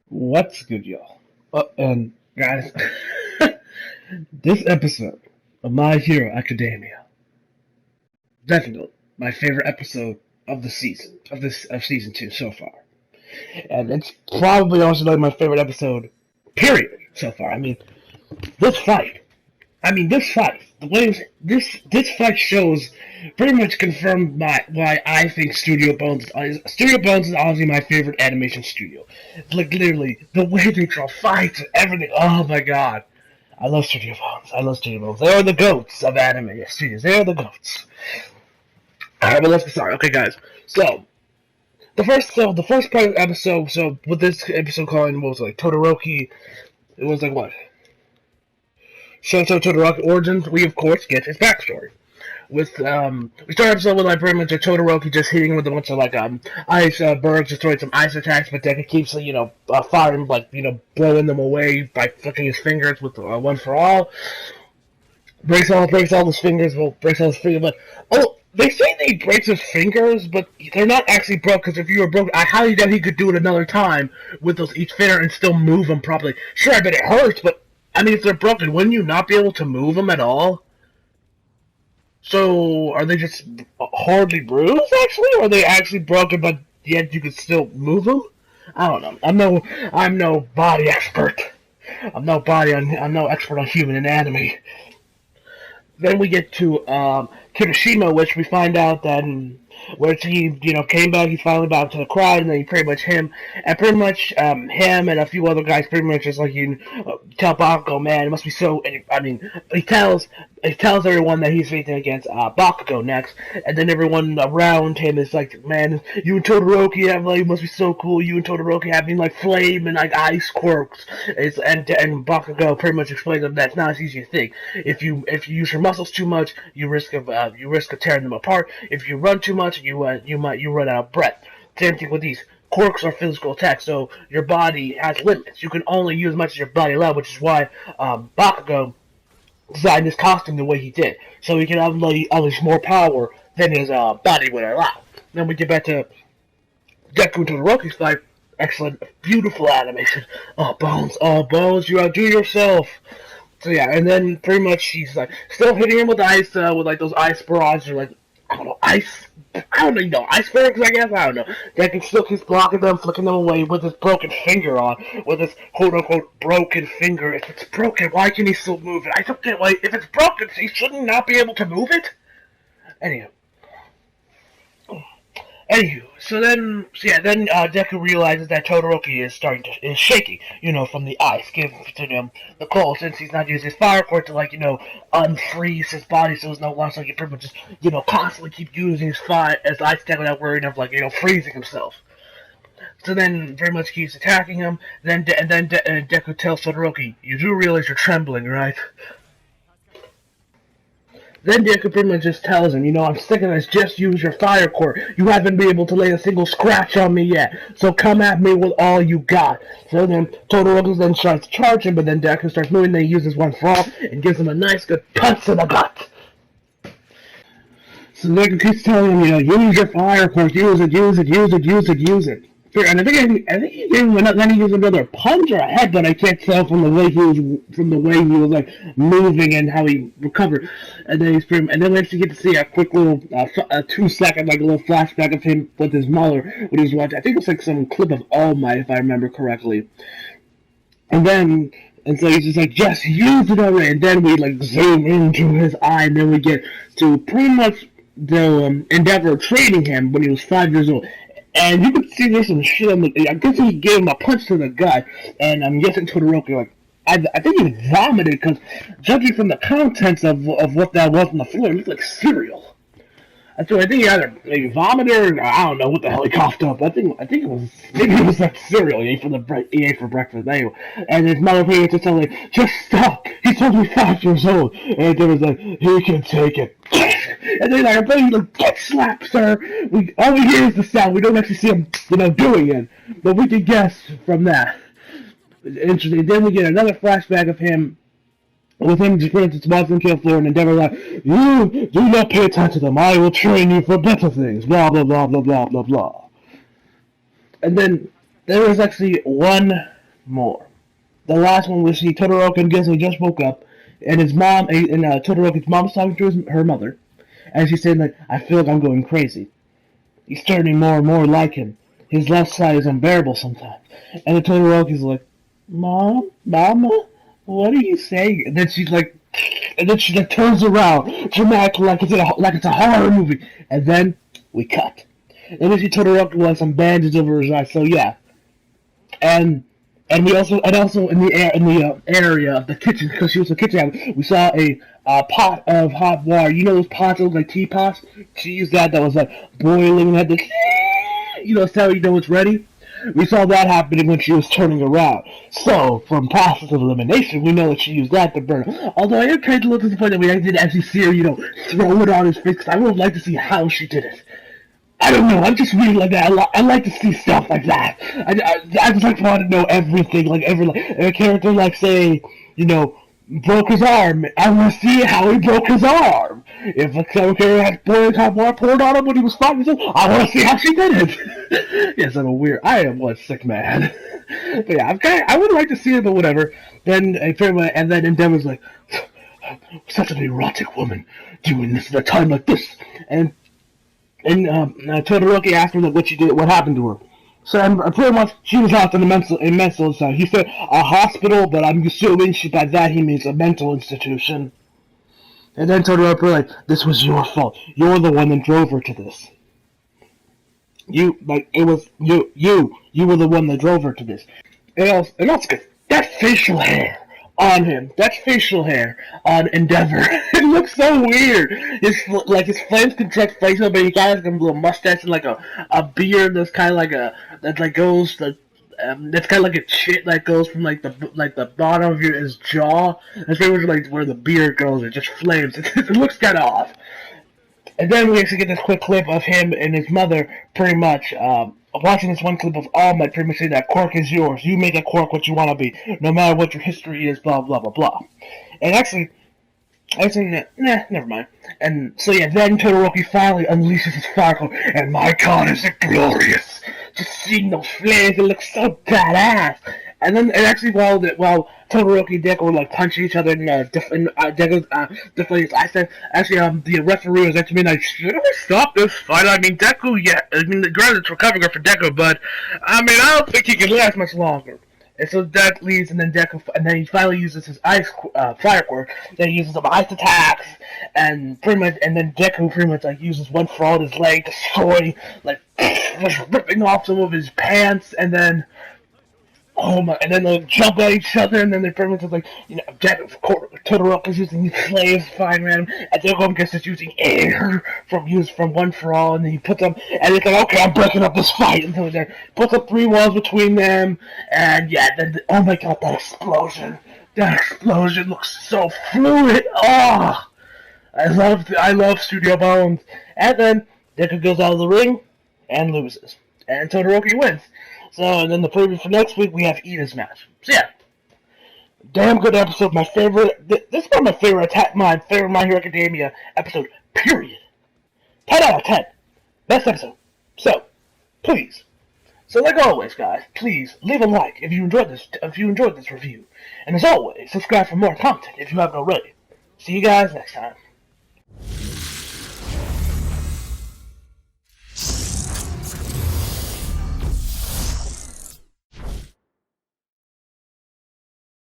What's good, y'all? And guys, this episode of My Hero Academia, definitely my favorite episode of the season of season 2 so far, and it's probably also like my favorite episode, period, so far. This fight. This fight. The way this fight shows pretty much confirmed why I think Studio Bones is honestly my favorite animation studio. Like literally the way they draw fights and everything. Oh my god. I love Studio Bones. I love Studio Bones. They are the goats of anime studios. They are the goats. Alright, but let's get started. Okay, guys. The first part of the episode. So with this episode calling what was it, like Todoroki. It was like what? Shoto Todoroki origins. We of course get his backstory. We start episode with like pretty much a Todoroki just hitting with a bunch of like ice bergs, just throwing some ice attacks, but Deku keeps firing, like blowing them away by flicking his fingers with one for all. Breaks all his fingers. Well, breaks all his fingers, but they say he breaks his fingers, but they're not actually broke. Because if you were broke, I highly doubt he could do it another time with those each finger and still move them properly. Sure, I bet it hurts, but if they're broken, wouldn't you not be able to move them at all? So, are they just hardly bruised, actually? Or are they actually broken, but yet you could still move them? I don't know. I'm no body expert. I'm no expert on human anatomy. Then we get to Kirishima, which we find out that which he came back. He finally bowed to the crowd, and then he pretty much him and a few other guys pretty much just like tell Bakugo, man, it must be so. He tells everyone that he's facing against Bakugo next, and then everyone around him is like, man, you and Todoroki have it must be so cool. You and Todoroki having like flame and like ice quirks. And Bakugo pretty much explains that that's not as easy as you think. If you use your muscles too much, you risk of tearing them apart. If you run too much, you run out of breath. Same thing with these. Quirks are physical attacks, so your body has limits. You can only use as much as your body allows, which is why Bakugo designed his costume the way he did, so he can unleash more power than his body would allow. Then we get back to Deku and Todoroki's fight. Excellent, beautiful animation. Oh bones, you outdo yourself. So yeah, and then pretty much she's like still hitting him with ice, with like those ice barrages, or like icebergs, I guess. I don't know. Deku still keeps blocking them, flicking them away with his broken finger on, with his quote-unquote broken finger. If it's broken, why can he still move it? I don't get why. If it's broken, he shouldn't not be able to move it? Anywho, then Deku realizes that Todoroki is shaking, from the ice, giving him the cold, since he's not using his fire core to unfreeze his body, so it's no longer so he can pretty much just constantly keep using his ice attack without worrying of freezing himself. So then very much keeps attacking him. Then Deku tells Todoroki, "You do realize you're trembling, right?" Then Deku pretty much just tells him, I'm sick of this, just use your fire core. You haven't been able to lay a single scratch on me yet, so come at me with all you got. So then Todoroki then starts to charge him, but then Deku starts moving, then he uses one for all, and gives him a nice good punch in the gut. So Deku keeps telling him, use your fire core, use it. And I think he gave him then he used another punch or a headbutt. I can't tell from the way he was like moving and how he recovered. And then we actually get to see a quick little 2-second like a little flashback of him with his mother when he was watching. I think it was like some clip of All Might, if I remember correctly. And so he's just like, just use it already. And then we like zoom into his eye, and then we get to pretty much the Endeavor training him when he was 5 years old. And you could see there's some shit on I guess he gave him a punch to the gut, and I'm guessing Todoroki, I think he vomited, because judging from the contents of what that was on the floor, it looked like cereal. So I think he either maybe vomited, or I don't know what the hell he coughed up. I think it was like cereal he ate for breakfast. Anyway, and his mother pretty much just told him, just stop. He's only 5 years old, and they was like, he can take it. And then I bet he get slapped, sir. All we hear is the sound. We don't actually see him, doing it, but we can guess from that. Interesting. Then we get another flashback of him. With him just running to Boston Kill Floor and Endeavor like, you do not pay attention to them, I will train you for better things, blah blah blah blah blah blah blah. And then there was actually one more. The last one we see Todoroki and Gizmo just woke up, and his mom and Todoroki's mom's talking to her mother, and she's saying like, "I feel like I'm going crazy. He's turning more and more like him. His left side is unbearable sometimes." And then Todoroki's like, "Mom, Mama, what are you saying?" And then she's like, turns around, dramatic, like it's a horror movie. And then we cut. And we see Todoroki with some bandages over his eyes. So yeah, and we also in the area of the kitchen, because she was the kitchen, we saw a pot of hot water. You know those pots that look like teapots? She used that was like boiling and had this, that's how you know it's ready. We saw that happening when she was turning around. So, from process of elimination, we know that she used that to burn. Although I am kind of a little disappointed we didn't actually see her, throw it on his face, because I would like to see how she did it. I don't know, I'm just reading like that. I like to see stuff like that. I just like want to know everything, like a character like, say, broke his arm. I want to see how he broke his arm. If a character had boiling hot water poured on him when he was fighting, I want to see how she did it. Yes, I am one sick man. But yeah, I would like to see it, but whatever. Then Endeavor's like, such an erotic woman doing this at a time like this, and Todoroki asked her what she did, what happened to her. So pretty much she was locked in a mental institution. He said a hospital, but I'm assuming by that he means a mental institution. And then Todoroki like, "This was your fault. You're the one that drove her to this. You were the one that drove her to this." And also good. That facial hair on him. That facial hair on Endeavor. It looks so weird. His flames contract facial, but he got like a little mustache and like a beard that's kind of like that's kind of like a chin that goes from like the bottom of his jaw. That's pretty much like where the beard goes. It just flames. It looks kind of off. And then we actually get this quick clip of him and his mother pretty much watching this one clip of All Might pretty much say that Quark is yours. You make a Quark what you want to be, no matter what your history is, blah, blah, blah, blah. And actually, never mind. And so yeah, then Todoroki finally unleashes his fire code, and my god, is it glorious! Just seeing those flames, it looks so badass! And while Todoroki and Deku were like punching each other in different ways, I said, the referee was actually like, "Should we stop this fight?" I mean, Deku, granted it's recovering for Deku, but I don't think he can last much longer. And so that leaves, and then he finally uses his fire quirk. Then he uses some ice attacks, and then Deku pretty much like uses one for all his leg, destroying, like, just ripping off some of his pants, and then. Oh my! And then they'll jump at each other, and then they're pretty much like, Todoroki's using flames, fine random, and Deku gets just using air from One for All, and then he puts them, and it's like, okay, I'm breaking up this fight, and so there puts up 3 walls between them, and yeah, then oh my god, that explosion looks so fluid. Oh, I love Studio Bones, and then Deku goes out of the ring and loses, and Todoroki wins. So, and then the preview for next week, we have Ida's match. So, yeah. Damn good episode. My favorite. This is one of my favorite My Hero Academia episode, period. 10 out of 10. Best episode. So, please. So, like always, guys, please leave a like if you enjoyed this review. And as always, subscribe for more content if you haven't already. See you guys next time.